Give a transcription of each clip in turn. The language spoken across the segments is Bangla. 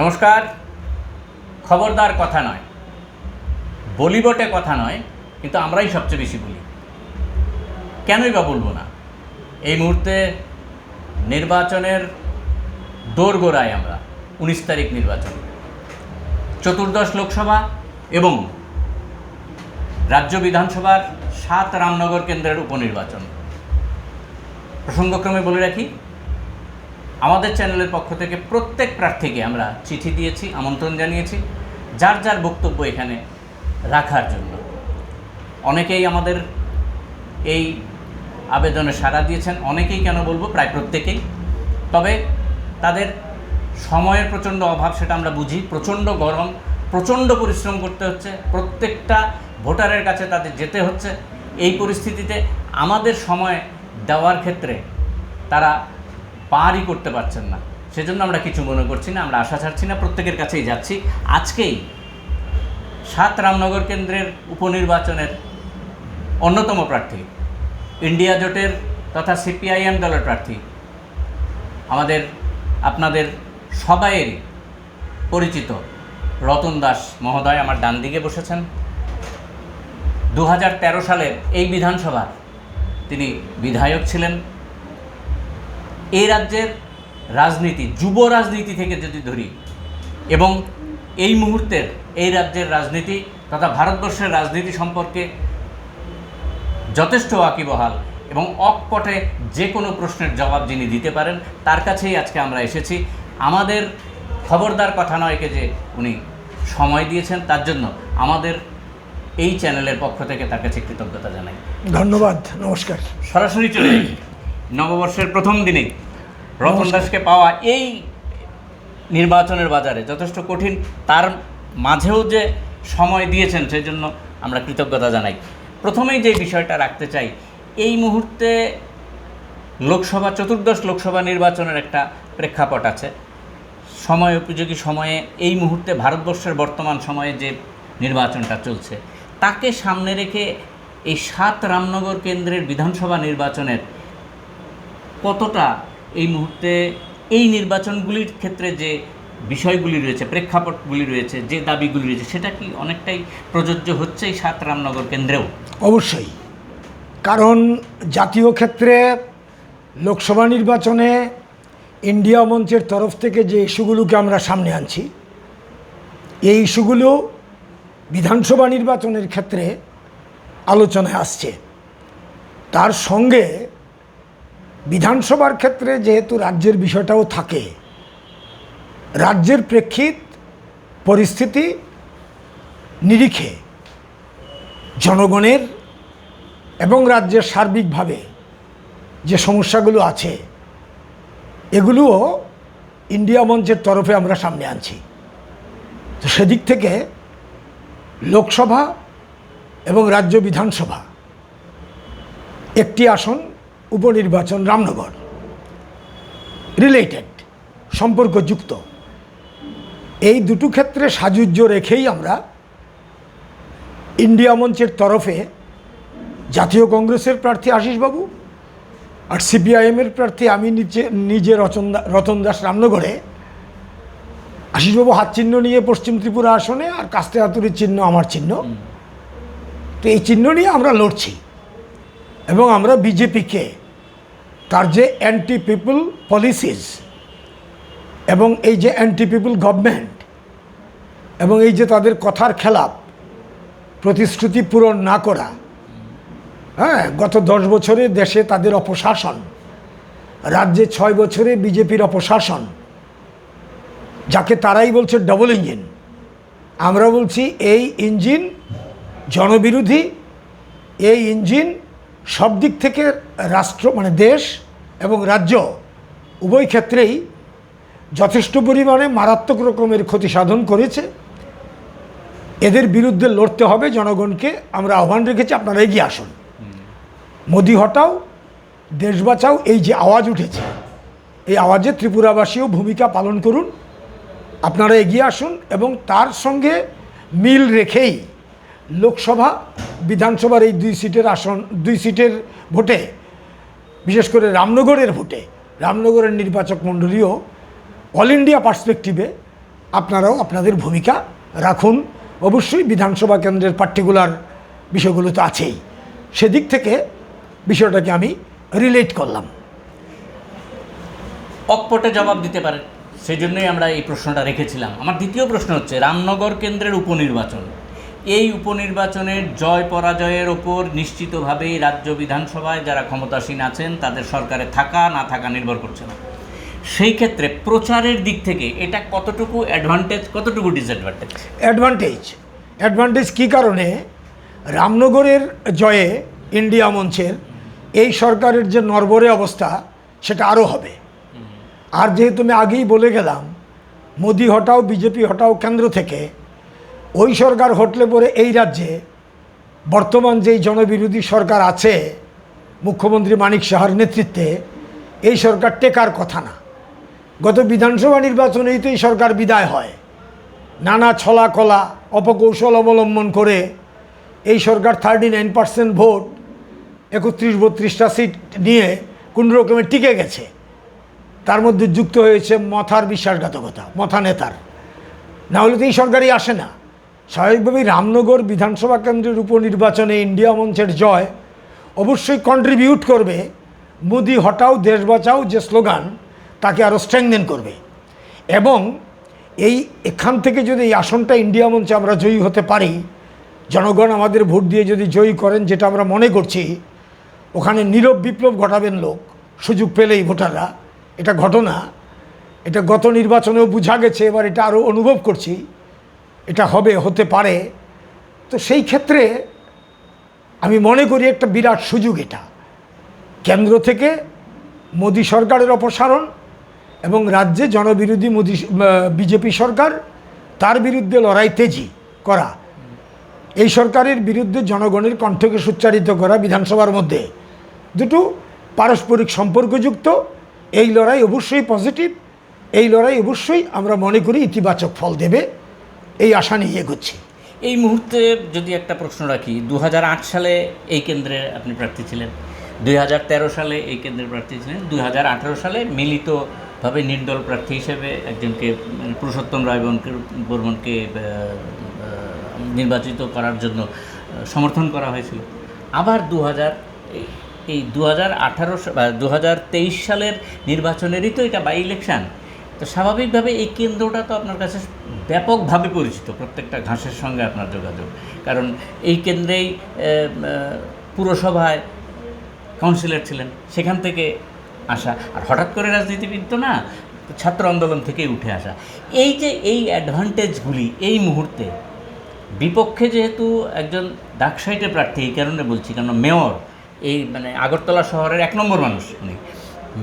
নমস্কার। খবরদার কথা নয়, বলি বটে কথা নয়, কিন্তু আমরাই সবচেয়ে বেশি বলি। কেনই বা বলবো না? এই মুহূর্তে নির্বাচনের দোরগোড়ায় আমরা। 19 তারিখ নির্বাচন, চতুর্দশ লোকসভা এবং রাজ্য বিধানসভার 7 রামনগর কেন্দ্রের উপনির্বাচন। প্রসঙ্গক্রমে বলে রাখি, আমাদের চ্যানেলের পক্ষ থেকে প্রত্যেক প্রার্থীকে আমরা চিঠি দিয়েছি, আমন্ত্রণ জানিয়েছি যার যার বক্তব্য এখানে রাখার জন্য। অনেকেই আমাদের এই আবেদনে সাড়া দিয়েছেন, অনেকেই কেন বলবো, প্রায় প্রত্যেকেই। তবে তাদের সময়ের প্রচণ্ড অভাব, সেটা আমরা বুঝি। প্রচণ্ড গরম, প্রচণ্ড পরিশ্রম করতে হচ্ছে, প্রত্যেকটা ভোটারের কাছে তাদের যেতে হচ্ছে। এই পরিস্থিতিতে আমাদের সময় দেওয়ার ক্ষেত্রে তারা পারই করতে পারছেন না। সেজন্য আমরা কিছু মনে করছি না, আমরা আশা ছাড়ছি না, প্রত্যেকের কাছেই যাচ্ছি। আজকেই 7 রামনগর কেন্দ্রের উপনির্বাচনের অন্যতম প্রার্থী, ইন্ডিয়া জোটের তথা সিপিআইএম দলের প্রার্থী, আমাদের আপনাদের সবাইয়েরই পরিচিত রতন দাস মহোদয় আমার ডান দিকে বসেছেন। 2013 সালের এই বিধানসভার তিনি বিধায়ক ছিলেন। এই রাজ্যের রাজনীতি, যুব রাজনীতি থেকে যদি ধরি, এবং এই মুহূর্তের এই রাজ্যের রাজনীতি তথা ভারতবর্ষের রাজনীতি সম্পর্কে যথেষ্ট ওয়াকিবহাল এবং অকপটে যে কোনো প্রশ্নের জবাব যিনি দিতে পারেন, তার কাছেই আজকে আমরা এসেছি। আমাদের খবরদার কথা নয়কে যে উনি সময় দিয়েছেন, তার জন্য আমাদের এই চ্যানেলের পক্ষ থেকে তার কাছে কৃতজ্ঞতা জানাই। ধন্যবাদ। নমস্কার। সরাসরি চলে যাই নববর্ষের প্রথম দিনে রতন দাসকে পাওয়া এই নির্বাচনের বাজারে যথেষ্ট কঠিন, তার মাঝেও যে সময় দিয়েছেন সেই জন্য আমরা কৃতজ্ঞতা জানাই। প্রথমেই যে বিষয়টা রাখতে চাই, এই মুহূর্তে লোকসভা, চতুর্দশ লোকসভা নির্বাচনের একটা প্রেক্ষাপট আছে। সময় উপযোগী সময়ে এই মুহূর্তে ভারতবর্ষের বর্তমান সময়ে যে নির্বাচনটা চলছে, তাকে সামনে রেখে এই 7 রামনগর কেন্দ্রের বিধানসভা নির্বাচনের কতটা এই মুহূর্তে এই নির্বাচনগুলির ক্ষেত্রে যে বিষয়গুলি রয়েছে, প্রেক্ষাপটগুলি রয়েছে, যে দাবিগুলি রয়েছে, সেটা কি অনেকটাই প্রযোজ্য হচ্ছে এই 7 রামনগর কেন্দ্রেও? অবশ্যই, কারণ জাতীয় ক্ষেত্রে লোকসভা নির্বাচনে ইন্ডিয়া মঞ্চের তরফ থেকে যে ইস্যুগুলোকে আমরা সামনে আনছি, এই ইস্যুগুলো বিধানসভা নির্বাচনের ক্ষেত্রে আলোচনায় আসছে। তার সঙ্গে বিধানসভার ক্ষেত্রে যেহেতু রাজ্যের বিষয়টাও থাকে, রাজ্যের প্রেক্ষিত পরিস্থিতি নিরিখে জনগণের এবং রাজ্যের সার্বিকভাবে যে সমস্যাগুলো আছে, এগুলোও ইন্ডিয়া মঞ্চের তরফে আমরা সামনে আনছি। তো সেদিক থেকে লোকসভা এবং রাজ্য বিধানসভা একটি আসন উপনির্বাচন রামনগর রিলেটেড, সম্পর্কযুক্ত, এই দুটো ক্ষেত্রে সাযুজ্য রেখেই আমরা ইন্ডিয়া মঞ্চের তরফে জাতীয় কংগ্রেসের প্রার্থী আশিসবাবু আর সিপিআইএমের প্রার্থী আমি নিজে রতন দাস রামনগরে, আশিসবাবু হাত চিহ্ন নিয়ে পশ্চিম ত্রিপুরা আসনে, আর কাস্তে হাতুড়ির চিহ্ন আমার চিহ্ন। তো এই চিহ্ন নিয়ে আমরা লড়ছি এবং আমরা বিজেপিকে তার যে অ্যান্টি পিপল পলিসিস এবং এই যে অ্যান্টি পিপল গভর্নমেন্ট এবং এই যে তাদের কথার খেলাপ, প্রতিশ্রুতি পূরণ না করা, গত 10 বছরে দেশে তাদের অপশাসন, রাজ্যে 6 বছরে বিজেপির অপশাসন, যাকে তারাই বলছে ডবল ইঞ্জিন, আমরা বলছি এই ইঞ্জিন জনবিরোধী। এই ইঞ্জিন সব দিক থেকে রাষ্ট্র মানে দেশ এবং রাজ্য উভয় ক্ষেত্রেই যথেষ্ট পরিমাণে মারাত্মক রকমের ক্ষতি সাধন করেছে। এদের বিরুদ্ধে লড়তে হবে। জনগণকে আমরা আহ্বান রেখেছি, আপনারা এগিয়ে আসুন, মোদি হটাও, দেশ বাঁচাও, এই যে আওয়াজ উঠেছে, এই আওয়াজে ত্রিপুরাবাসীও ভূমিকা পালন করুন। আপনারা এগিয়ে আসুন এবং তার সঙ্গে মিল রেখেই লোকসভা বিধানসভার এই 2 সিটের আসন, 2 সিটের ভোটে, বিশেষ করে রামনগরের ভোটে, রামনগরের নির্বাচক মণ্ডলীও অল ইন্ডিয়া পার্সপেক্টিভে আপনারাও আপনাদের ভূমিকা রাখুন। অবশ্যই বিধানসভা কেন্দ্রের পার্টিকুলার বিষয়গুলো তো আছেই, সেদিক থেকে বিষয়টাকে আমি রিলেট করলাম। অকপটে জবাব দিতে পারেন, সেই জন্যই আমরা এই প্রশ্নটা রেখেছিলাম। আমার দ্বিতীয় প্রশ্ন হচ্ছে রামনগর কেন্দ্রের উপনির্বাচন। এই উপনির্বাচনের জয় পরাজয়ের ওপর নিশ্চিতভাবেই রাজ্য বিধানসভায় যারা ক্ষমতাসীন আছেন তাদের সরকারে থাকা না থাকা নির্ভর করছে না। সেই ক্ষেত্রে প্রচারের দিক থেকে এটা কতটুকু অ্যাডভান্টেজ, কতটুকু ডিসঅ্যাডভান্টেজ? অ্যাডভান্টেজ কী কারণে? রামনগরের জয়ে ইন্ডিয়া মঞ্চের এই সরকারের যে নড়বড়ে অবস্থা সেটা আরও হবে। আর যেহেতু আমি আগেই বলে গেলাম, মোদি হটাও বিজেপি হটাও কেন্দ্র থেকে, ওই সরকার হটলে পরে এই রাজ্যে বর্তমান যেই জনবিরোধী সরকার আছে মুখ্যমন্ত্রী মানিক সাহার নেতৃত্বে, এই সরকার টেকার কথা না। গত বিধানসভা নির্বাচনেই তো এই সরকার বিদায় হয়। নানা ছলা কলা অপকৌশল অবলম্বন করে এই সরকার 39% ভোট 31-32টা সিট নিয়ে কোন রকমে টিকে গেছে। তার মধ্যে যুক্ত হয়েছে মথার বিশ্বাসঘাতকতা, মথা নেতার, না হলে তো এই সরকারই আসে না। স্বাভাবিকভাবেই রামনগর বিধানসভা কেন্দ্রের উপনির্বাচনে ইন্ডিয়া মঞ্চের জয় অবশ্যই কন্ট্রিবিউট করবে মোদি হটাও দেশ বাঁচাও যে স্লোগান, তাকে আরও স্ট্রেংথেন করবে। এবং এখান থেকে যদি এই আসনটা ইন্ডিয়া মঞ্চে আমরা জয়ী হতে পারি, জনগণ আমাদের ভোট দিয়ে যদি জয়ী করেন, যেটা আমরা মনে করছি, ওখানে নীরব বিপ্লব ঘটাবেন লোক সুযোগ পেলেই ভোটাররা। এটা ঘটনা, এটা গত নির্বাচনেও বোঝা গেছে, এবার এটা আরও অনুভব করছি, এটা হতে পারে। তো সেই ক্ষেত্রে আমি মনে করি একটা বিরাট সুযোগ এটা, কেন্দ্র থেকে মোদি সরকারের অপসারণ এবং রাজ্যে জনবিরোধী বিজেপি সরকার, তার বিরুদ্ধে লড়াই তেজি করা, এই সরকারের বিরুদ্ধে জনগণের কণ্ঠকে সুচ্চারিত করা বিধানসভার মধ্যে, দুটো পারস্পরিক সম্পর্কযুক্ত। এই লড়াই অবশ্যই পজিটিভ, এই লড়াই অবশ্যই আমরা মনে করি ইতিবাচক ফল দেবে, এই আশা নিয়ে এগোচ্ছি। এই মুহূর্তে যদি একটা প্রশ্ন রাখি, 2008 সালে এই কেন্দ্রে আপনি প্রার্থী ছিলেন, 2013 সালে এই কেন্দ্রের প্রার্থী ছিলেন, 2018 সালে মিলিতভাবে নির্দল প্রার্থী হিসেবে একজনকে পুরুষোত্তম রায় বর্মনকে নির্বাচিত করার জন্য সমর্থন করা হয়েছিল। আবার 2023 সালের নির্বাচনেরই তো এটা বাই ইলেকশান। তো স্বাভাবিকভাবে এই কেন্দ্রটা তো আপনার কাছে ব্যাপকভাবে পরিচিত, প্রত্যেকটা ঘাসের সঙ্গে আপনার যোগাযোগ, কারণ এই কেন্দ্রেই পুরসভায় কাউন্সিলর ছিলেন, সেখান থেকে আসা। আর হঠাৎ করে রাজনীতিবিদ তো না, ছাত্র আন্দোলন থেকেই উঠে আসা। এই যে এই অ্যাডভান্টেজগুলি এই মুহূর্তে বিপক্ষে, যেহেতু একজন ডাকসাইটে প্রার্থী, এই কারণে বলছি কারণ মেয়র এই আগরতলা শহরের 1 নম্বর মানুষ উনি,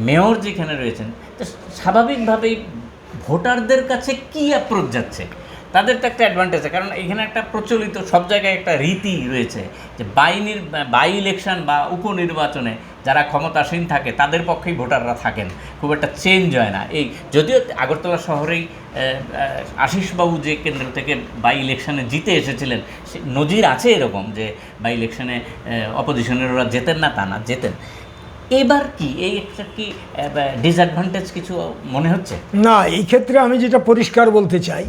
মেয়র যেখানে রয়েছেন, তো স্বাভাবিকভাবেই ভোটারদের কাছে কী অ্যাপ্রোচ যাচ্ছে, তাদের তো একটা অ্যাডভান্টেজ আছে। কারণ এখানে একটা প্রচলিত সব জায়গায় একটা রীতি রয়েছে যে বাই ইলেকশন বা উপনির্বাচনে যারা ক্ষমতাসীন থাকে তাদের পক্ষেই ভোটাররা থাকেন, খুব একটা চেঞ্জ হয় না। এই যদিও আগরতলা শহরেই আশিসবাবু যে কেন্দ্র থেকে বাই ইলেকশনে জিতে এসেছিলেন, নজির আছে এরকম যে বাই ইলেকশনে অপোজিশনের ওরা জেতেন না, তা না, জেতেন। এবার কি এই একটা কি ডিসঅ্যাডভান্টেজ কিছু মনে হচ্ছে? না, এই ক্ষেত্রে আমি যেটা পরিষ্কার বলতে চাই,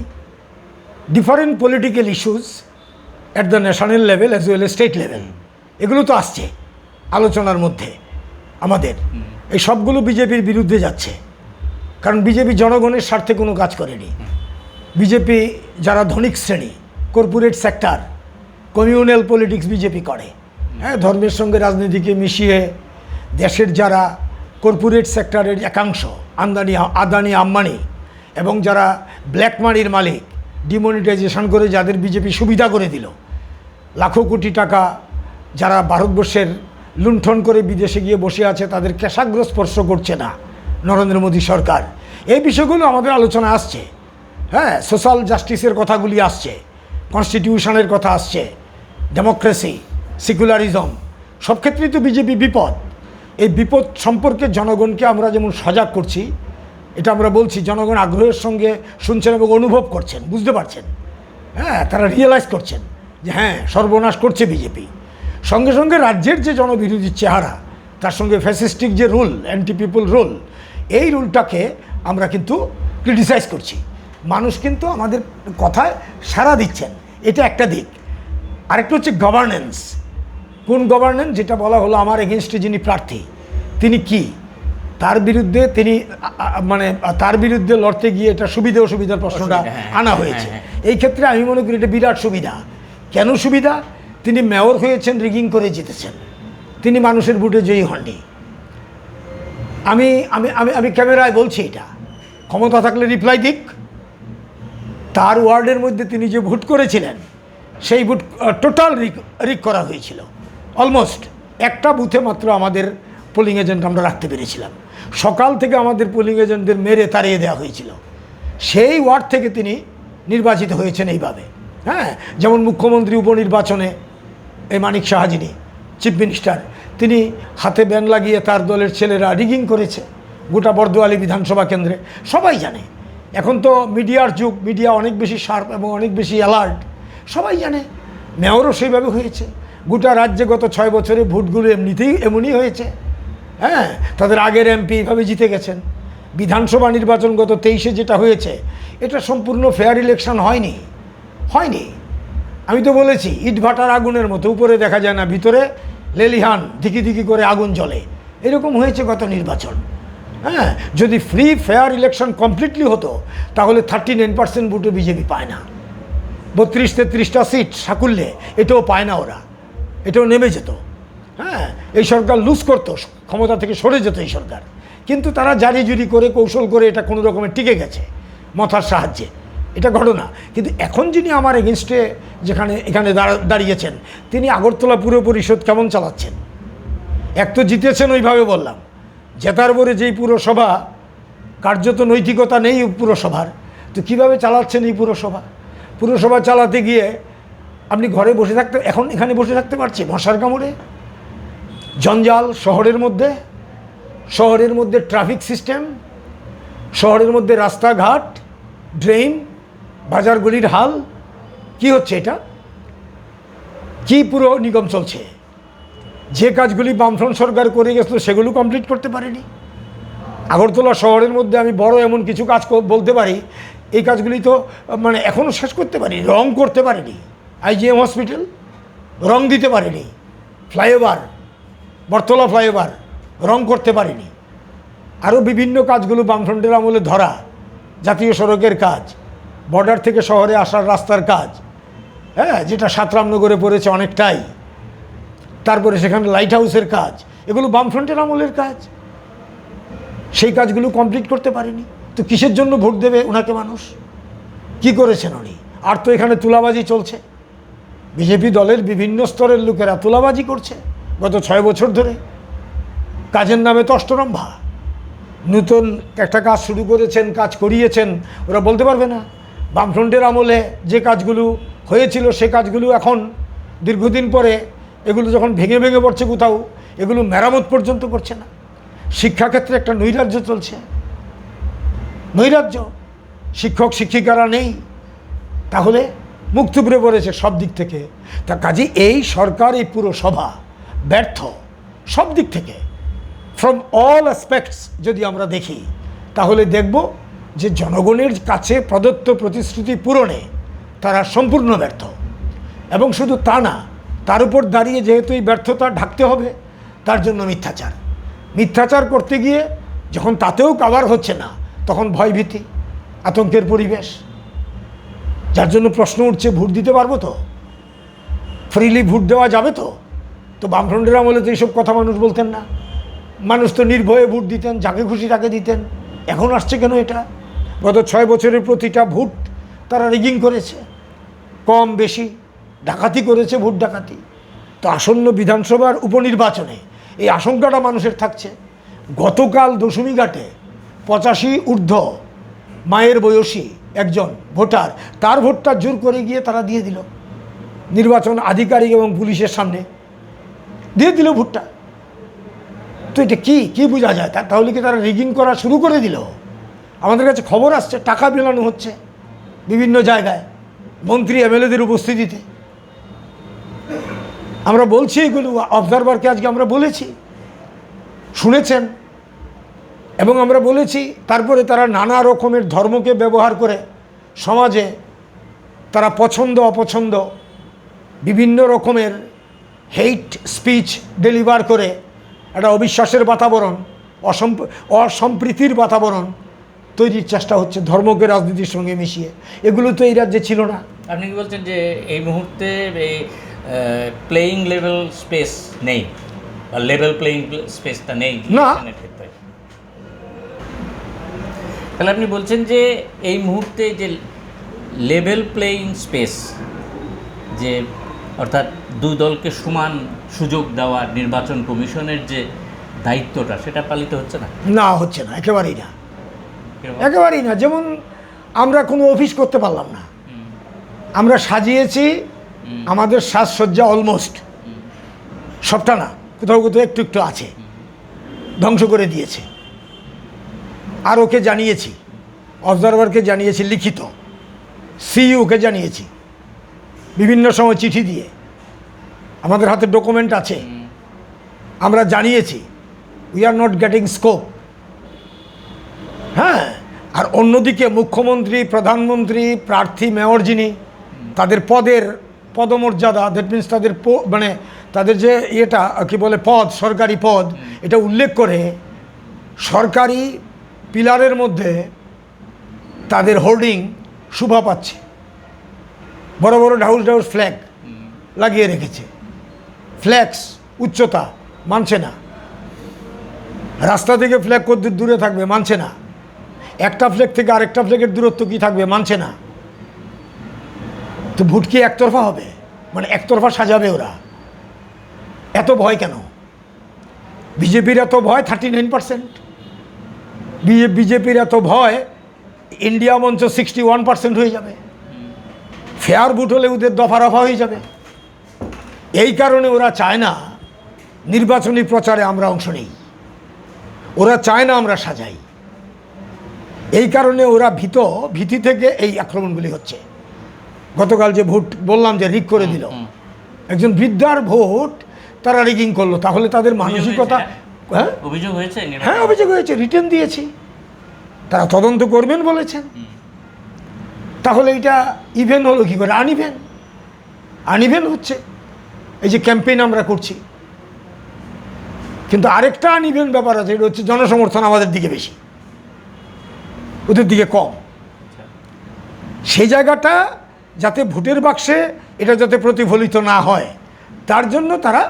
different political issues at the national level as well state level, এগুলো তো আসছে আলোচনার মধ্যে। আমাদের এই সবগুলো বিজেপির বিরুদ্ধে যাচ্ছে, কারণ বিজেপি জনগণের স্বার্থে কোনো কাজ করেনি। বিজেপি যারা ধনিক শ্রেণী, corporate sector, communal politics BJP করে, হ্যাঁ, ধর্মের সঙ্গে রাজনীতিকে মিশিয়ে দেশের যারা কর্পোরেট সেক্টরের একাংশ, আদানি আম্বানি এবং যারা ব্ল্যাক মানির মালিক, ডিমনিটাইজেশন করে যাদের বিজেপি সুবিধা করে দিল, লাখো কোটি টাকা যারা ভারতবর্ষের লুণ্ঠন করে বিদেশে গিয়ে বসে আছে, তাদের কেশাগ্র স্পর্শ করছে না নরেন্দ্র মোদী সরকার। এই বিষয়গুলো আমাদের আলোচনা আসছে, হ্যাঁ, সোশ্যাল জাস্টিসের কথাগুলি আসছে, কনস্টিটিউশনের কথা আসছে, ডেমোক্রেসি, সেকুলারিজম, সব ক্ষেত্রেই তো বিজেপি বিপদ। এই বিপদ সম্পর্কে জনগণকে আমরা যেমন সজাগ করছি, এটা আমরা বলছি, জনগণ আগ্রহের সঙ্গে শুনছেন এবং অনুভব করছেন, বুঝতে পারছেন, হ্যাঁ, তারা রিয়েলাইজ করছেন যে হ্যাঁ, সর্বনাশ করছে বিজেপি। সঙ্গে সঙ্গে রাজ্যের যে জনবিরোধী চেহারা, তার সঙ্গে ফ্যাসিস্টিক যে রুল, অ্যান্টি পিপল রুল, এই রুলটাকে আমরা কিন্তু ক্রিটিসাইজ করছি মানুষ কিন্তু আমাদের কথায় সাড়া দিচ্ছেন, এটা একটা দিক। আরেকটা হচ্ছে গভর্নেন্স। কোন গভর্নেন্স? যেটা বলা হলো আমার এগেনস্টে যিনি প্রার্থী তিনি কি, তার বিরুদ্ধে তিনি মানে তার বিরুদ্ধে লড়তে গিয়ে এটা সুবিধা অসুবিধার প্রশ্নটা আনা হয়েছে। এই ক্ষেত্রে আমি মনে করি এটা বিরাট সুবিধা। কেন সুবিধা? তিনি মেয়র হয়েছেন, রিগিং করে জিতেছেন, তিনি মানুষের ভোটে জয়ী হননি। আমি আমি আমি আমি ক্যামেরায় বলছি, এটা ক্ষমতা থাকলে রিপ্লাই দিক। তার ওয়ার্ডের মধ্যে তিনি যে ভোট করেছিলেন সেই ভোট টোটাল রিক করা হয়েছিল। অলমোস্ট একটা বুথে মাত্র আমাদের পোলিং এজেন্ট আমরা রাখতে পেরেছিলাম। সকাল থেকে আমাদের পোলিং এজেন্টদের মেরে তাড়িয়ে দেওয়া হয়েছিল। সেই ওয়ার্ড থেকে তিনি নির্বাচিত হয়েছেন এইভাবে। হ্যাঁ, যেমন মুখ্যমন্ত্রী উপনির্বাচনে এই মানিক সাহা যিনি চিফ মিনিস্টার, তিনি হাতে ব্যান লাগিয়ে তার দলের ছেলেরা রিগিং করেছে গোটা বর্দোয়ালি বিধানসভা কেন্দ্রে। সবাই জানে, এখন তো মিডিয়ার যুগ, মিডিয়া অনেক বেশি শার্প এবং অনেক বেশি অ্যালার্ট, সবাই জানে। মেয়রও সেইভাবে হয়েছে। গোটা রাজ্যে গত 6 বছরে ভোটগুলো এমনই হয়েছে। হ্যাঁ, তাদের আগের এমপি এইভাবে জিতে গেছেন। বিধানসভা নির্বাচন গত 23-এ যেটা হয়েছে এটা সম্পূর্ণ ফেয়ার ইলেকশন হয়নি। আমি তো বলেছি ইট ভাটার আগুনের মতো, উপরে দেখা যায় না, ভিতরে লেলিহান দিকি দিকি করে আগুন জ্বলে, এরকম হয়েছে গত নির্বাচন। হ্যাঁ, যদি ফ্রি ফেয়ার ইলেকশন কমপ্লিটলি হতো তাহলে 39% ভোটও বিজেপি পায় না। 32-33টা সিট সাকুল্যে এটাও পায় না ওরা, এটাও নেমে যেত। হ্যাঁ, এই সরকার লুজ করতো, ক্ষমতা থেকে সরে যেত এই সরকার। কিন্তু তারা জারি জুরি করে কৌশল করে এটা কোনো রকমের টিকে গেছে মাথার সাহায্যে, এটা ঘটনা। কিন্তু এখন যিনি আমার এগেনস্টে এখানে দাঁড়িয়েছেন, তিনি আগরতলা পুর পরিষদ কেমন চালাচ্ছেন? এক তো জিতেছেন, ওইভাবে বললাম, জেতার পরে যেই পুরসভা, কার্যত নৈতিকতা নেই পুরসভার, তো কীভাবে চালাচ্ছেন এই পুরসভা চালাতে গিয়ে আপনি ঘরে বসে থাকতে, এখন এখানে বসে থাকতে পারছি মশার কামড়ে, জঞ্জাল শহরের মধ্যে ট্রাফিক সিস্টেম, শহরের মধ্যে রাস্তাঘাট, ড্রেন, বাজারগুলির হাল কি হচ্ছে? এটা কি পুরো নিগম চলছে? যে কাজগুলি বামফ্রন্ট সরকার করে গেছিল সেগুলো কমপ্লিট করতে পারেনি। আগরতলা শহরের মধ্যে আমি বড় এমন কিছু কাজ বলতে পারি, এই কাজগুলি তো মানে এখনও শেষ করতে পারি, রং করতে পারেনি। IGM হসপিটাল রং দিতে পারেনি, ফ্লাইওভার, বটতলা ফ্লাইওভার রং করতে পারেনি। আরও বিভিন্ন কাজগুলো বামফ্রন্টের আমলে ধরা, জাতীয় সড়কের কাজ, বর্ডার থেকে শহরে আসার রাস্তার কাজ, হ্যাঁ, যেটা 7 রামনগরে পড়েছে অনেকটাই, তারপরে সেখানে লাইট হাউসের কাজ, এগুলো বামফ্রন্টের আমলের কাজ। সেই কাজগুলো কমপ্লিট করতে পারেনি, তো কিসের জন্য ভোট দেবে ওনাকে মানুষ? কি করেছেন উনি? আর তো এখানে তুলাবাজি চলছে, বিজেপি দলের বিভিন্ন স্তরের লোকেরা তুলাবাজি করছে গত 6 বছর ধরে, কাজের নামে তষ্টরম্ভা। নতুন একটা কাজ শুরু করেছেন, কাজ করিয়েছেন, ওরা বলতে পারবে না। বামফ্রন্টের আমলে যে কাজগুলো হয়েছিল সে কাজগুলো এখন দীর্ঘদিন পরে এগুলো যখন ভেঙে ভেঙে পড়ছে কোথাও, এগুলো মেরামত পর্যন্ত করছে না। শিক্ষাক্ষেত্রে একটা নৈরাজ্য চলছে, নৈরাজ্য, শিক্ষক শিক্ষিকারা নেই, তাহলে মুখ থুবড়ে পড়েছে সব দিক থেকে। তা কাজে এই সরকার, এই পুরসভা ব্যর্থ সব দিক থেকে, ফ্রম অল অ্যাসপেক্টস যদি আমরা দেখি, তাহলে দেখব যে জনগণের কাছে প্রদত্ত প্রতিশ্রুতি পূরণে তারা সম্পূর্ণ ব্যর্থ। এবং শুধু তা না, তার উপর দাঁড়িয়ে যেহেতু এই ব্যর্থতা ঢাকতে হবে, তার জন্য মিথ্যাচার করতে গিয়ে যখন তাতেও কাভার হচ্ছে না, তখন ভয়ভীতি, আতঙ্কের পরিবেশ, যার জন্য প্রশ্ন উঠছে ভোট দিতে পারবো তো, ফ্রিলি ভোট দেওয়া যাবে তো? তো বামফ্রন্টের আমলে তো এইসব কথা মানুষ বলতেন না, মানুষ তো নির্ভয়ে ভোট দিতেন, যাকে খুশি তাকে দিতেন। এখন আসছে কেন এটা? গত 6 বছরের প্রতিটা ভোট তারা রিগিং করেছে, কম বেশি ডাকাতি করেছে, ভোট ডাকাতি। তো আসন্ন বিধানসভার উপনির্বাচনে এই আশঙ্কাটা মানুষের থাকছে। গতকাল দশমীঘাটে 85 ঊর্ধ্ব মায়ের বয়সী একজন ভোটার, তার ভোটটা জোর করে গিয়ে তারা দিয়ে দিল নির্বাচন আধিকারিক এবং পুলিশের সামনে, দিয়ে দিল ভোটটা। তো এটা কি বোঝা যায়? তাহলে কি তারা রিগিং করা শুরু করে দিল? আমাদের কাছে খবর আসছে টাকা মেলানো হচ্ছে বিভিন্ন জায়গায়, মন্ত্রী MLA-দের উপস্থিতিতে। আমরা বলছি এগুলো, অবজারভারকে আজকে আমরা বলেছি, শুনেছেন, এবং আমরা বলেছি। তারপরে তারা নানা রকমের ধর্মকে ব্যবহার করে সমাজে তারা পছন্দ অপছন্দ বিভিন্ন রকমের হেইট স্পিচ ডেলিভার করে একটা অবিশ্বাসের বাতাবরণ, অসম্প্রীতির বাতাবরণ তৈরির চেষ্টা হচ্ছে ধর্মকে রাজনীতির সঙ্গে মিশিয়ে। এগুলো তো এই রাজ্যে ছিল না। আপনি কি বলছেন যে এই মুহূর্তে এই প্লেয়িং লেভেল স্পেস নেই, বা লেভেল প্লেয়িং স্পেসটা নেই না। ইলেকশনের ক্ষেত্রে? তাহলে আপনি বলছেন যে এই মুহূর্তে যে লেভেল প্লেয়িং স্পেস, যে অর্থাৎ দুই দলকে সমান সুযোগ দেওয়া নির্বাচন কমিশনের যে দায়িত্বটা, সেটা পালিত হচ্ছে না? না, হচ্ছে না, একেবারেই না, কিরকম? একেবারেই না। যেমন আমরা কোনো অফিস করতে পারলাম না। আমরা সাজিয়েছি আমাদের সাজসজ্জা অলমোস্ট, সবটা না, কোথাও কোথাও একটু একটু আছে, ধ্বংস করে দিয়েছে। আর ওকে জানিয়েছি, অবজারভারকে জানিয়েছি লিখিত, সিইওকে জানিয়েছি বিভিন্ন সময় চিঠি দিয়ে, আমাদের হাতে ডকুমেন্ট আছে, আমরা জানিয়েছি we are not getting scope. হ্যাঁ, আর অন্যদিকে মুখ্যমন্ত্রী, প্রধানমন্ত্রী, প্রার্থী, মেয়র যিনি, তাদের পদমর্যাদা, দ্যাট মিনস তাদের মানে তাদের যে ইয়েটা কি বলে পদ, সরকারি পদ, এটা উল্লেখ করে সরকারি পিলারের মধ্যে তাদের হোর্ডিং শোভা পাচ্ছে, বড় বড় ঢাউস ঢাউস ফ্ল্যাগ লাগিয়ে রেখেছে। ফ্ল্যাক্স উচ্চতা মানছে না, রাস্তা থেকে ফ্ল্যাগ কতদূর দূরে থাকবে মানছে না, একটা ফ্ল্যাগ থেকে আরেকটা ফ্ল্যাগের দূরত্ব কী থাকবে মানছে না। তো ভোট কি একতরফা হবে? মানে একতরফা সাজাবে ওরা? এত ভয় কেন? বিজেপির এত ভয় 39%, বিজেপির এত ভয় ইন্ডিয়া মঞ্চ 61% হয়ে যাবে, ফেয়ার ভোট হলে ওদের দফা রফা হয়ে যাবে। এই কারণে ওরা চায় না নির্বাচনী প্রচারে আমরা অংশ নেই, ওরা চায় না আমরা সাজাই। এই কারণে ওরা ভীতি থেকে এই আক্রমণগুলি হচ্ছে। গতকাল যে ভোট বললাম যে রিগ করে দিল, একজন বৃদ্ধার ভোট তারা রিগিং করলো, তাহলে তাদের মানসিকতা। হ্যাঁ, অভিযোগ হয়েছে? হ্যাঁ, অভিযোগ হয়েছে, রিটার্ন দিয়েছি, তারা তদন্ত করবেন বলেছেন। তাহলে এটা ইভেন হলো কী করে? আনইভেন হচ্ছে। এই যে ক্যাম্পেইন আমরা করছি, কিন্তু আরেকটা আনইভেন ব্যাপার আছে, এটা হচ্ছে জনসমর্থন আমাদের দিকে বেশি, ওদের দিকে কম। সেই জায়গাটা যাতে ভোটের বাক্সে এটা যাতে প্রতিফলিত না হয়, তার জন্য তারা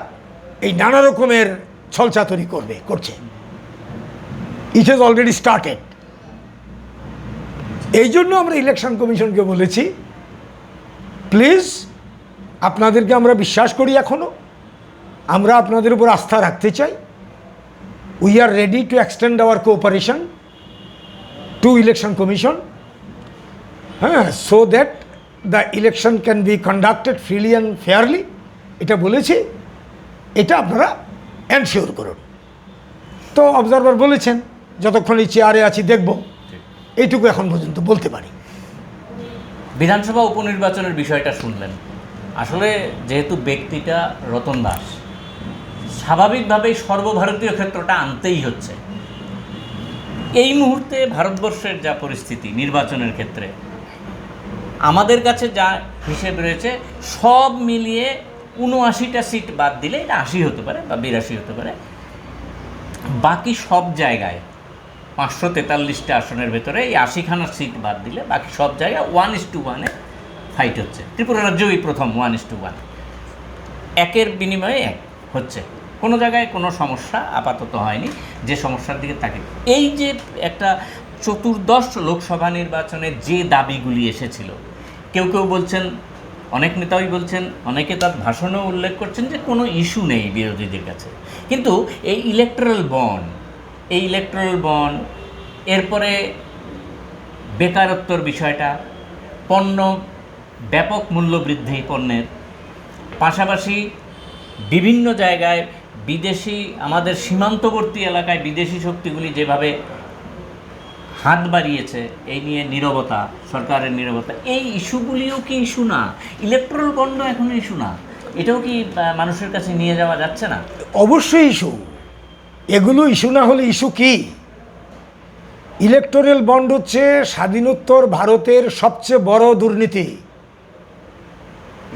এই নানা রকমের ছলচাতুরি করছে। It has already started. এই জন্য আমরা ইলেকশন কমিশনকে বলেছি, প্লিজ, আপনাদেরকে আমরা বিশ্বাস করি, এখনও আমরা আপনাদের উপর আস্থা রাখতে চাই। We are ready to extend our cooperation to election commission, হ্যাঁ, so that the election can be conducted freely and fairly. এটা বলেছি, এটা আপনারা এনশিওর করুন। তো অবজারভার বলেছেন যতক্ষণ এই চেয়ারে আছি দেখব, এইটুকু এখন পর্যন্ত বলতে পারি। বিধানসভা উপনির্বাচনের বিষয়টা শুনলেন। আসলে যেহেতু ব্যক্তিটা রতন দাস, স্বাভাবিকভাবেই সর্বভারতীয় ক্ষেত্রটা আনতেই হচ্ছে। এই মুহূর্তে ভারতবর্ষের যা পরিস্থিতি নির্বাচনের ক্ষেত্রে, আমাদের কাছে যা হিসেব রয়েছে, সব মিলিয়ে ৭৯টা সিট বাদ দিলে, এটা ৮০ হতে পারে বা ৮২ হতে পারে, বাকি সব জায়গায় ৫৪৩টা আসনের ভেতরে এই ৮০খানা সিট বাদ দিলে বাকি সব জায়গায় 1:1 ফাইট হচ্ছে। ত্রিপুরা রাজ্যই প্রথম 1:1, একের বিনিময়ে এক হচ্ছে। কোনো জায়গায় কোনো সমস্যা আপাতত হয়নি, যে সমস্যার দিকে তাকে। এই যে একটা চতুর্দশ লোকসভা নির্বাচনে যে দাবিগুলি এসেছিল, কেউ কেউ বলছেন, অনেক নেতাই বলছেন, অনেকে তার ভাষণেও উল্লেখ করছেন যে কোনো ইস্যু নেই বিরোধীদের কাছে। কিন্তু এই ইলেকট্রাল বন্ড, এরপরে বেকারত্বর বিষয়টা, পণ্য ব্যাপক মূল্যবৃদ্ধি পণ্যের, পাশাপাশি বিভিন্ন জায়গায় বিদেশি, আমাদের সীমান্তবর্তী এলাকায় বিদেশি শক্তিগুলি যেভাবে হাত বাড়িয়েছে, এই নিয়ে নীরবতা, সরকারের নীরবতা, এই ইস্যুগুলিও কি ইস্যু না? ইলেকট্রাল বন্ড এখনও ইস্যু না? এটাও কি মানুষের কাছে নিয়ে যাওয়া যাচ্ছে না? অবশ্যই ইস্যু। এগুলো ইস্যু না হলে ইস্যু কি? ইলেকটোরাল বন্ড হচ্ছে স্বাধীনোত্তর ভারতের সবচেয়ে বড় দুর্নীতি।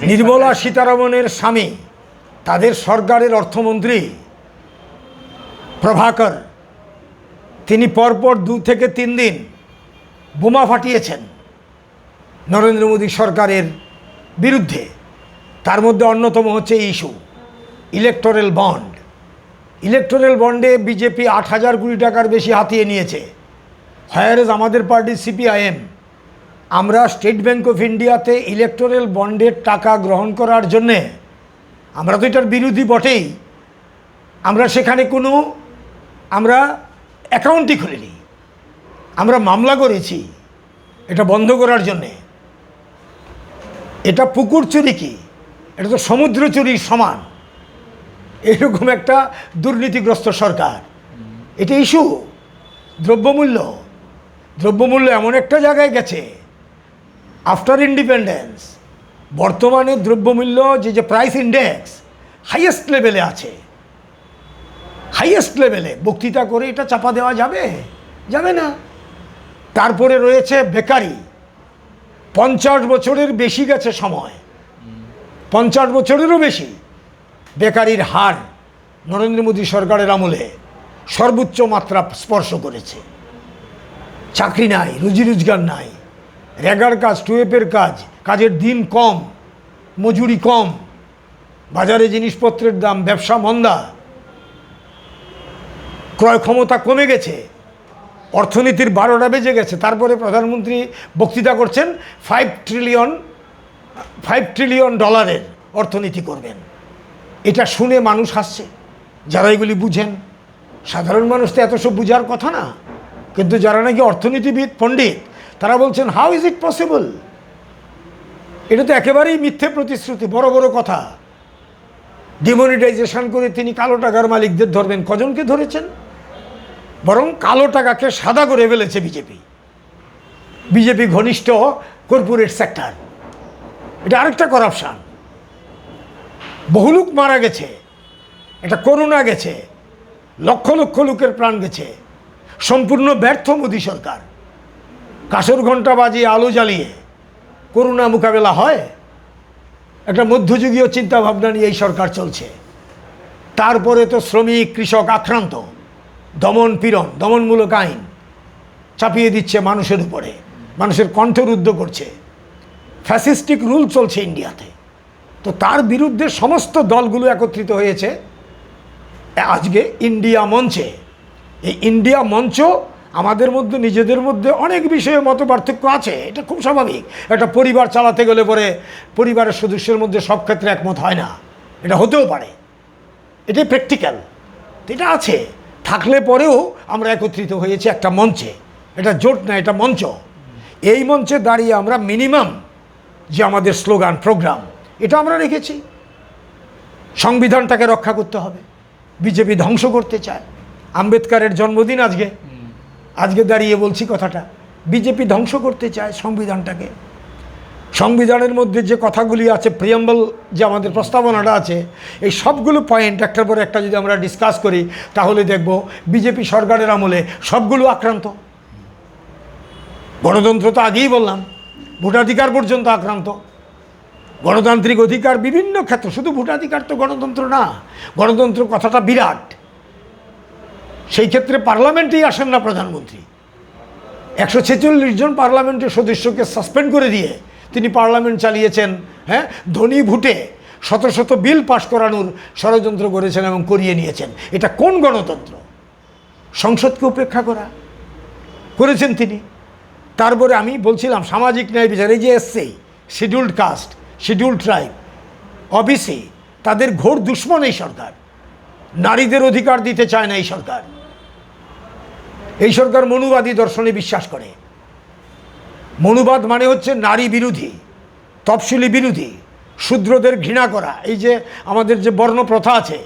নির্মলা সীতারামনের স্বামী, তাদের সরকারের অর্থমন্ত্রী প্রভাকর, তিনি পরপর 2 থেকে 3 দিন বোমা ফাটিয়েছেন নরেন্দ্র মোদী সরকারের বিরুদ্ধে। তার মধ্যে অন্যতম হচ্ছে ইস্যু ইলেকটোরাল বন্ড। ইলেকটোরাল বন্ডে বিজেপি 8,000 কোটি টাকার বেশি হাতিয়ে নিয়েছে। হয়ারেজ আমাদের পার্টি সিপিআইএম, আমরা স্টেট ব্যাঙ্ক অফ ইন্ডিয়াতে ইলেকটোরাল বন্ডের টাকা গ্রহণ করার জন্যে, আমরা তো এটার বিরোধী বটেই, আমরা সেখানে কোনো অ্যাকাউন্টই খুলিনি। আমরা মামলা করেছি এটা বন্ধ করার জন্যে। এটা পুকুর চুরি কি, এটা তো সমুদ্র চুরির সমান। এরকম একটা দুর্নীতিগ্রস্ত সরকার। এটা ইস্যু। দ্রব্যমূল্য এমন একটা জায়গায় গেছে আফটার ইন্ডিপেন্ডেন্স, বর্তমানে দ্রব্যমূল্য যে প্রাইস ইন্ডেক্স হাইয়েস্ট লেভেলে আছে, হাইয়েস্ট লেভেলে। বক্তৃতা করে এটা চাপা দেওয়া যাবে না। তারপরে রয়েছে বেকারি। 50 বছরের বেশি গেছে সময়, 50 বছরেরও বেশি বেকারির হার নরেন্দ্র মোদী সরকারের আমলে সর্বোচ্চ মাত্রা স্পর্শ করেছে। চাকরি নাই, রুজি রোজগার নাই, রেগার কাজ, টুয়েপের কাজ, কাজের দিন কম, মজুরি কম, বাজারে জিনিসপত্রের দাম, ব্যবসা মন্দা, ক্রয় ক্ষমতা কমে গেছে, অর্থনীতির 12টা বেজে গেছে। তারপরে প্রধানমন্ত্রী বক্তৃতা করছেন 5 ট্রিলিয়ন ডলারের অর্থনীতি করবেন। এটা শুনে মানুষ হাসছে, যারা এগুলি বুঝেন। সাধারণ মানুষ তো এত সব বুঝার কথা না, কিন্তু যারা নাকি অর্থনীতিবিদ, পণ্ডিত, তারা বলছেন হাউ ইজ ইট পসিবল। এটা তো একেবারেই মিথ্যে প্রতিশ্রুতি, বড় বড় কথা। ডিমনিটাইজেশন করে তিনি কালো টাকার মালিকদের ধরবেন, কজনকে ধরেছেন? বরং কালো টাকাকে সাদা করে ফেলেছে বিজেপি ঘনিষ্ঠ কর্পোরেট সেক্টর। এটা আরেকটা করাপশান। বহু লোক মারা গেছে, একটা করোনা গেছে, লক্ষ লক্ষ লোকের প্রাণ গেছে। সম্পূর্ণ ব্যর্থ মোদী সরকার। কাঁসর ঘণ্টা বাজিয়ে, আলো জ্বালিয়ে করোনা মোকাবেলা হয়? একটা মধ্যযুগীয় চিন্তাভাবনা নিয়ে এই সরকার চলছে। তারপরে তো শ্রমিক, কৃষক আক্রান্ত, দমন পীড়ন, দমনমূলক আইন চাপিয়ে দিচ্ছে মানুষের উপরে, মানুষের কণ্ঠরুদ্ধ করছে। ফ্যাসিস্টিক রুল চলছে ইন্ডিয়াতে। তো তার বিরুদ্ধে সমস্ত দলগুলো একত্রিত হয়েছে আজকে ইন্ডিয়া মঞ্চে। এই ইন্ডিয়া মঞ্চ, আমাদের মধ্যে নিজেদের মধ্যে অনেক বিষয়ে মত পার্থক্য আছে, এটা খুব স্বাভাবিক। একটা পরিবার চালাতে গেলে পরে পরিবারের সদস্যের মধ্যে সব ক্ষেত্রে একমত হয় না, এটা হতেও পারে, এটাই প্র্যাকটিক্যাল। এটা আছে, থাকলে পরেও আমরা একত্রিত হয়েছি একটা মঞ্চে। এটা জোট না, এটা মঞ্চ। এই মঞ্চে দাঁড়িয়ে আমরা মিনিমাম যে আমাদের স্লোগান, প্রোগ্রাম, এটা আমরা রেখেছি। সংবিধানটাকে রক্ষা করতে হবে। বিজেপি ধ্বংস করতে চায়। আম্বেদকরের জন্মদিন আজকে দাঁড়িয়ে বলছি কথাটা। বিজেপি ধ্বংস করতে চায় সংবিধানটাকে। সংবিধানের মধ্যে যে কথাগুলি আছে, প্রিয়াম্বল যে আমাদের প্রস্তাবনাটা আছে, এই সবগুলো পয়েন্ট একটার পর একটা যদি আমরা ডিসকাস করি, তাহলে দেখব বিজেপি সরকারের আমলে সবগুলো আক্রান্ত। গণতন্ত্র তো আগেই বললাম, ভোটাধিকার পর্যন্ত আক্রান্ত। গণতান্ত্রিক অধিকার বিভিন্ন ক্ষেত্র, শুধু ভোটাধিকার তো গণতন্ত্র না। গণতন্ত্র কথাটা বিরাট। সেই ক্ষেত্রে পার্লামেন্টেই আসেন না প্রধানমন্ত্রী। 146 জন পার্লামেন্টের সদস্যকে সাসপেন্ড করে দিয়ে তিনি পার্লামেন্ট চালিয়েছেন। হ্যাঁ, ধনী ভোটে শত শত বিল পাশ করানোর ষড়যন্ত্র করেছেন এবং করিয়ে নিয়েছেন। এটা কোন গণতন্ত্র? সংসদকে উপেক্ষা করেছেন তিনি। তারপরে আমি বলছিলাম সামাজিক ন্যায় বিচার, এই যে SC, scheduled caste, scheduled tribe, OBC, তাদের ঘোর দুশ্মন এই সরকার। নারীদের অধিকার দিতে চায় না এই সরকার। এই সরকার মনুবাদী দর্শনে বিশ্বাস করে। মনুবাদ মানে হচ্ছে নারী বিরোধী, তফসিলি বিরোধী, শূদ্রদের ঘৃণা করা। এই যে আমাদের যে বর্ণ প্রথা আছে,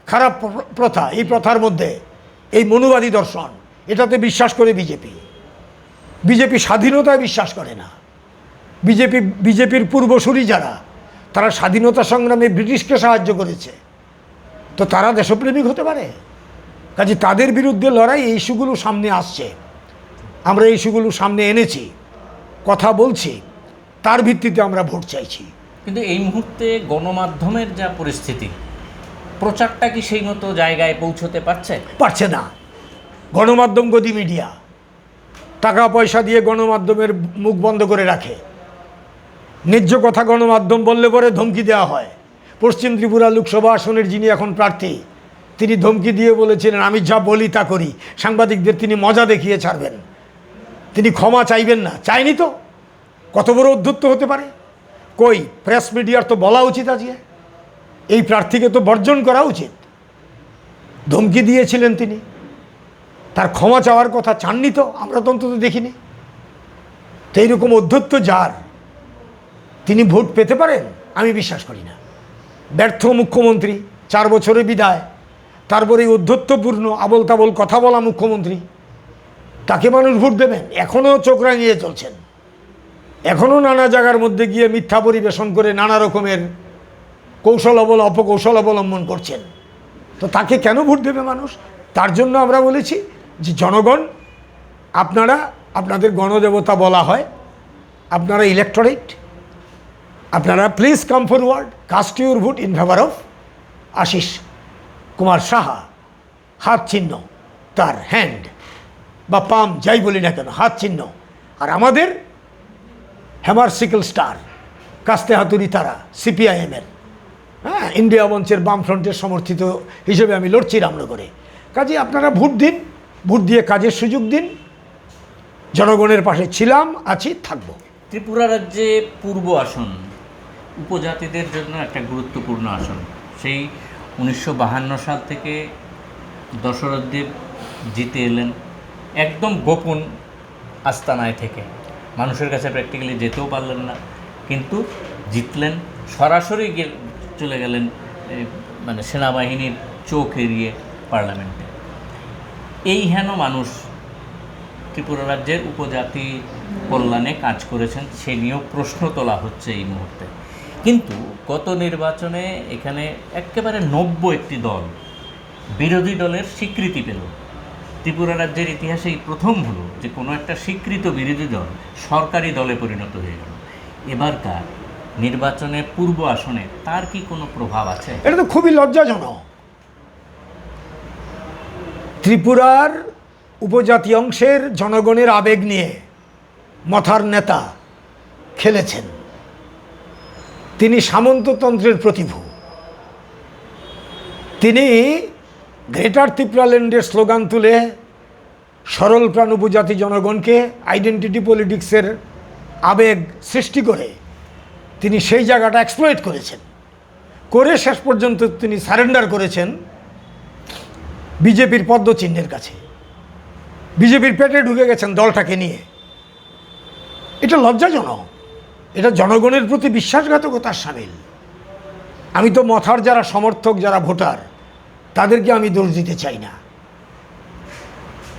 খারাপ প্রথা, এই প্রথার মধ্যে এই মনুবাদী দর্শন, এটাতে বিশ্বাস করে বিজেপি স্বাধীনতায় বিশ্বাস করে না। বিজেপির পূর্বসূরি যারা, তারা স্বাধীনতা সংগ্রামে ব্রিটিশকে সাহায্য করেছে, তো তারা দেশপ্রেমিক হতে পারে? কাজে তাদের বিরুদ্ধে লড়াই, এই ইস্যুগুলো সামনে আসছে। আমরা এই ইস্যুগুলো সামনে এনেছি, কথা বলছি, তার ভিত্তিতে আমরা ভোট চাইছি। কিন্তু এই মুহূর্তে গণমাধ্যমের যা পরিস্থিতি, প্রচারটা কি সেই মতো জায়গায় পৌঁছতে পারছে? পারছে না। গণমাধ্যম গদি মিডিয়া, টাকা পয়সা দিয়ে গণমাধ্যমের মুখ বন্ধ করে রাখে। ন্যায্য কথা গণমাধ্যম বললে পরে ধমকি দেওয়া হয়। পশ্চিম ত্রিপুরা লোকসভা আসনের যিনি এখন প্রার্থী, তিনি ধমকি দিয়ে বলেছিলেন আমি যা বলি তা করি। সাংবাদিকদের তিনি মজা দেখিয়ে ছাড়বেন, তিনি ক্ষমা চাইবেন না। চাইনি তো, কত বড় অধ্যত্ত হতে পারে? কই, প্রেস মিডিয়ার তো বলা উচিত আজকে এই প্রার্থীকে তো বর্জন করা উচিত। ধমকি দিয়েছিলেন তিনি, তার ক্ষমা চাওয়ার কথা চাননি তো, আমরা তো অন্তত দেখিনি। তো এইরকম অধ্যত্ত যার, তিনি ভোট পেতে পারেন আমি বিশ্বাস করি না। ব্যর্থ মুখ্যমন্ত্রী, 4 বছরে বিদায়, তারপরে এই অধ্যত্বপূর্ণ আবল তাবল কথা বলা মুখ্যমন্ত্রী, তাকে মানুষ ভোট দেবেন? এখনও চোখ রাঙিয়ে চলছেন, এখনও নানা জায়গার মধ্যে গিয়ে মিথ্যা পরিবেশন করে নানা রকমের কৌশল অপকৌশল অবলম্বন করছেন। তো তাকে কেন ভোট দেবে মানুষ? তার জন্য আমরা বলেছি যে জনগণ, আপনারা, আপনাদের গণদেবতা বলা হয়, আপনারা ইলেকটোরেট, আপনারা please come forward, cast your vote in favour of Ashis Kumar Saha. হাত চিহ্ন, তার হ্যান্ড বা পাম যাই বলি না কেন, হাত চিহ্ন। আর আমাদের হ্যামার সিকেল স্টার, কাস্তে হাতুড়ি তারা, সিপিআইএমের, হ্যাঁ, ইন্ডিয়া মঞ্চের বামফ্রন্টের সমর্থিত হিসেবে আমি লড়ছি রামনগরে। কাজে আপনারা ভোট দিন, ভোট দিয়ে কাজের সুযোগ দিন। জনগণের পাশে ছিলাম, আছি, থাকবো। ত্রিপুরা রাজ্যে পূর্ব আসন উপজাতিদের জন্য একটা গুরুত্বপূর্ণ আসন। সেই 1952 সাল থেকে দশরথ দেব জিতে এলেন একদম গোপন আস্তানায় থেকে, মানুষের কাছে প্র্যাকটিক্যালি যেতেও পারলেন না, কিন্তু জিতলেন। সরাসরি চলে গেলেন মানে সেনাবাহিনীর চোখ এড়িয়ে পার্লামেন্টে। এই হেন মানুষ ত্রিপুরা রাজ্যের উপজাতি কল্যাণে কাজ করেছেন, সে নিয়েও প্রশ্ন তোলা হচ্ছে এই মুহূর্তে। কিন্তু গত নির্বাচনে এখানে একেবারে 90 একটি দল বিরোধী দলের স্বীকৃতি পেল। ত্রিপুরা রাজ্যের ইতিহাসে এই প্রথম হলো যে কোনো একটা স্বীকৃত বিরোধী দল সরকারি দলে পরিণত হয়ে গেল। এবারকার নির্বাচনে পূর্ব আসনে তার কি কোনো প্রভাব আছে? এটা তো খুবই লজ্জাজনক। ত্রিপুরার উপজাতি অংশের জনগণের আবেগ নিয়ে মথার নেতা খেলেছেন। তিনি সামন্ততন্ত্রের প্রতিভূ। তিনি গ্রেটার ত্রিপুরাল্যান্ডের স্লোগান তুলে সরল প্রাণ উপজাতি জনগণকে আইডেন্টিটি পলিটিক্সের আবেগ সৃষ্টি করে তিনি সেই জায়গাটা এক্সপ্লয়েট করেছেন, করে শেষ পর্যন্ত তিনি সারেন্ডার করেছেন বিজেপির পদ্মচিহ্নের কাছে। বিজেপির পেটে ঢুকে গেছেন দলটাকে নিয়ে। এটা লজ্জাজনক, এটা জনগণের প্রতি বিশ্বাসঘাতকতার সামিল। আমি তো মথার যারা সমর্থক, যারা ভোটার, তাদেরকে আমি দোষ দিতে চাই না।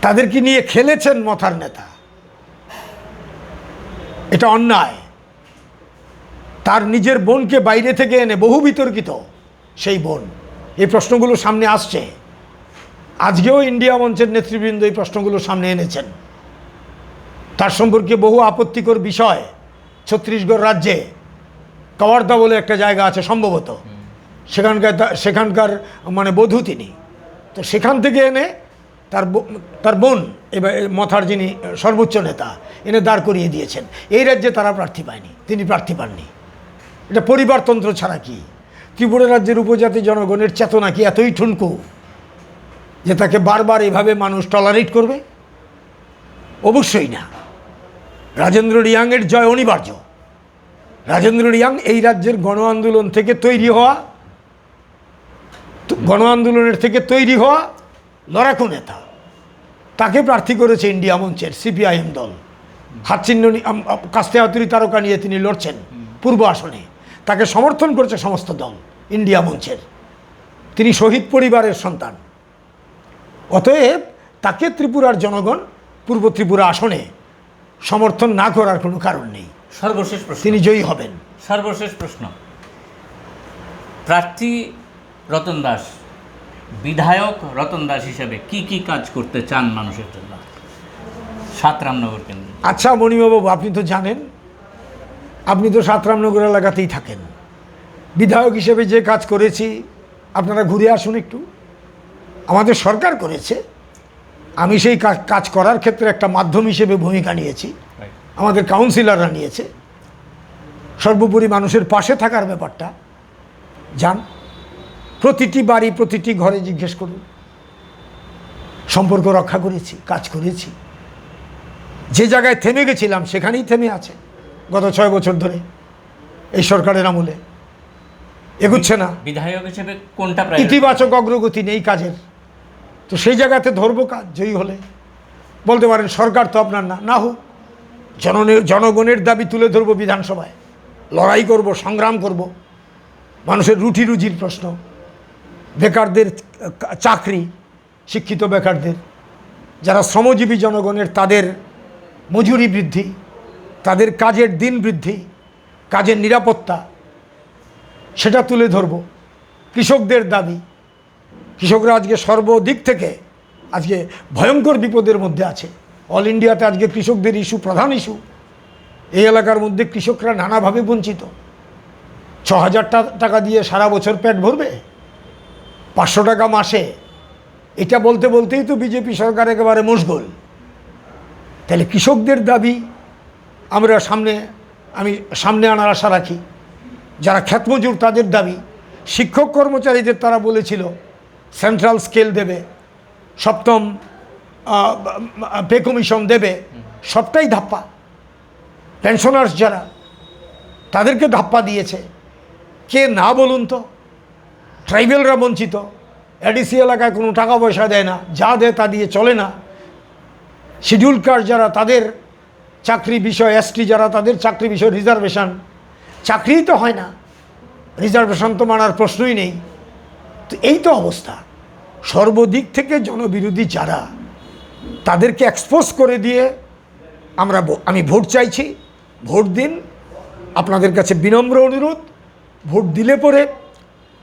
তাদেরকে নিয়ে খেলেছেন মথার নেতা, এটা অন্যায়। তার নিজের বোনকে বাইরে থেকে এনে, বহু বিতর্কিত সেই বোন, এই প্রশ্নগুলো সামনে আসছে। আজকেও ইন্ডিয়া মঞ্চের নেতৃবৃন্দ এই প্রশ্নগুলো সামনে এনেছেন। তার সম্পর্কে বহু আপত্তিকর বিষয়। ছত্তিশগড় রাজ্যে কাওয়ারদা বলে একটা জায়গা আছে সম্ভবত, সেখানকার মানে বধূ তিনি। তো সেখান থেকে এনে তার বোন, এবার মথার যিনি সর্বোচ্চ নেতা, এনে দাঁড় করিয়ে দিয়েছেন। এই রাজ্যে তারা প্রার্থী পায়নি, তিনি প্রার্থী পাননি। এটা পরিবারতন্ত্র ছাড়া কি? ত্রিপুরা রাজ্যের উপজাতি জনগণের চেতনা কি এতই ঠুনকু যে তাকে বারবার এইভাবে মানুষ টলারেট করবে? অবশ্যই না। রাজেন্দ্র রিয়াংয়ের জয় অনিবার্য। রাজেন্দ্র রিয়াং এই রাজ্যের গণ আন্দোলনের থেকে তৈরি হওয়া লড়াকু নেতা। তাকে প্রার্থী করেছে ইন্ডিয়া মঞ্চের সিপিআইএম দল। হাতচিহ্ন কাস্তে হাতুড়ি তারকা নিয়ে তিনি লড়ছেন পূর্ব আসনে। তাকে সমর্থন করেছে সমস্ত দল ইন্ডিয়া মঞ্চের। তিনি শহীদ পরিবারের সন্তান। অতএব তাকে ত্রিপুরার জনগণ পূর্ব ত্রিপুরা আসনে সমর্থন না করার কোনো কারণ নেই। সর্বশেষ প্রশ্ন, তিনি জয়ী হবেন। সর্বশেষ প্রশ্ন, প্রার্থী রতন দাস, বিধায়ক রতন দাস হিসেবে কি কি কাজ করতে চান মানুষের জন্য? 7 রামনগর কেন্দ্র। আচ্ছা মণিবাবু, আপনি তো জানেন, আপনি তো 7 রামনগর এলাকাতেই থাকেন। বিধায়ক হিসেবে যে কাজ করেছি আপনারা ঘুরে আসুন একটু। আমাদের সরকার করেছে, আমি সেই কাজ করার ক্ষেত্রে একটা মাধ্যম হিসেবে ভূমিকা নিয়েছি, আমাদের কাউন্সিলররা নিয়েছে। সর্বোপরি মানুষের পাশে থাকার ব্যাপারটা যান, প্রতিটি বাড়ি প্রতিটি ঘরে জিজ্ঞেস করুন। সম্পর্ক রক্ষা করেছি, কাজ করেছি। যে জায়গায় থেমে গেছিলাম সেখানেই থেমে আছে গত 6 বছর ধরে এই সরকারের আমলে। এগুচ্ছে না, বিধায়ক হিসেবে কোনটা priority? ইতিবাচক অগ্রগতি নেই কাজের। তো সেই জায়গাতে ধরবো কাজ জয়ী হলে। বলতে পারেন সরকার তো আপনার না, না হোক, জনগণের দাবি তুলে ধরবো বিধানসভায়, লড়াই করব, সংগ্রাম করব। মানুষের রুটি রুজির প্রশ্ন, বেকারদের চাকরি, শিক্ষিত বেকারদের, যারা শ্রমজীবী জনগণের তাদের মজুরি বৃদ্ধি, তাদের কাজের দিন বৃদ্ধি, কাজের নিরাপত্তা, সেটা তুলে ধরব। কৃষকদের দাবি, কৃষকরা আজকে সর্বদিক থেকে আজকে ভয়ঙ্কর বিপদের মধ্যে আছে। অল ইন্ডিয়াতে আজকে কৃষকদের ইস্যু প্রধান ইস্যু। এই এলাকার মধ্যে কৃষকরা নানাভাবে বঞ্চিত। 6,000 টাকা দিয়ে সারা বছর পেট ভরবে, 500 টাকা মাসে, এটা বলতে বলতেই তো বিজেপি সরকার একেবারে মশগুল। তাহলে কৃষকদের দাবি আমরা আমি সামনে আনার আশা রাখি। যারা ক্ষেতমজুর তাদের দাবি, শিক্ষক কর্মচারীদের তারা বলেছিল সেন্ট্রাল স্কেল দেবে, 7ম পে কমিশন দেবে, সবটাই ধাপ্পা। পেনশনার্স যারা, তাদেরকে ধাপ্পা দিয়েছে। কে না বলুন তো? ট্রাইবেলরা বঞ্চিত, এডিসি এলাকায় কোনো টাকা পয়সা দেয় না, যা দেয় তা দিয়ে চলে না। শিডিউল কাস্ট যারা, তাদের চাকরি বিষয়, এসটি যারা, তাদের চাকরি বিষয় রিজার্ভেশন, চাকরিই তো হয় না, রিজার্ভেশন তো মানার প্রশ্নই নেই। তো এই তো অবস্থা। সর্বদিক থেকে জনবিরোধী যারা, তাদেরকে এক্সপোজ করে দিয়ে আমি ভোট চাইছি। ভোট দিন, আপনাদের কাছে বিনম্র অনুরোধ। ভোট দিলে পরে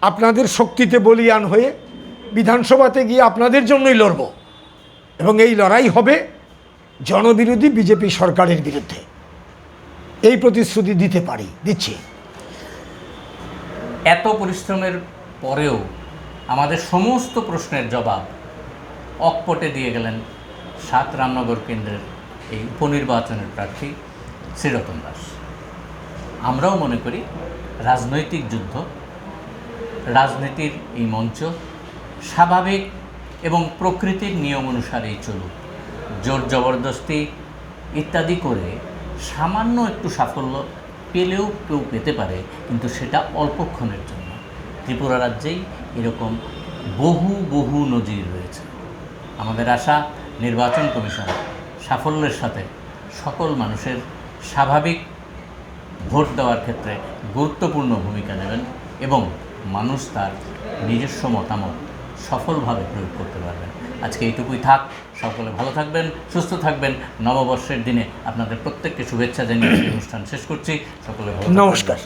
আপনাদের শক্তিতে বলীয়ান হয়ে বিধানসভাতে গিয়ে আপনাদের জন্যই লড়ব, এবং এই লড়াই হবে জনবিরোধী বিজেপি সরকারের বিরুদ্ধে। এই প্রতিশ্রুতি দিচ্ছি। এত পরিশ্রমের পরেও আমাদের সমস্ত প্রশ্নের জবাব অকপটে দিয়ে গেলেন 7 রামনগর কেন্দ্রের এই উপনির্বাচনের প্রার্থী শ্রীরতন দাস। আমরাও মনে করি রাজনৈতিক যুদ্ধ, রাজনীতির এই মঞ্চ স্বাভাবিক এবং প্রকৃতির নিয়ম অনুসারেই চলুক। জোর জবরদস্তি ইত্যাদি করে সামান্য একটু সাফল্য পেলেও কেউ পেতে পারে, কিন্তু সেটা অল্পক্ষণের জন্য। ত্রিপুরা রাজ্যেই এরকম বহু নজির রয়েছে। আমাদের আশা নির্বাচন কমিশন সাফল্যের সাথে সকল মানুষের স্বাভাবিক ভোট দেওয়ার ক্ষেত্রে গুরুত্বপূর্ণ ভূমিকা নেবেন এবং মানুষ তার নিজস্ব মতামত সফলভাবে প্রয়োগ করতে পারবেন। আজকে এইটুকুই থাক। সকলে ভালো থাকবেন, সুস্থ থাকবেন। নববর্ষের দিনে আপনাদের প্রত্যেককে শুভেচ্ছা জানিয়ে অনুষ্ঠান শেষ করছি। সকলে ভালো থাকবেন। নমস্কার।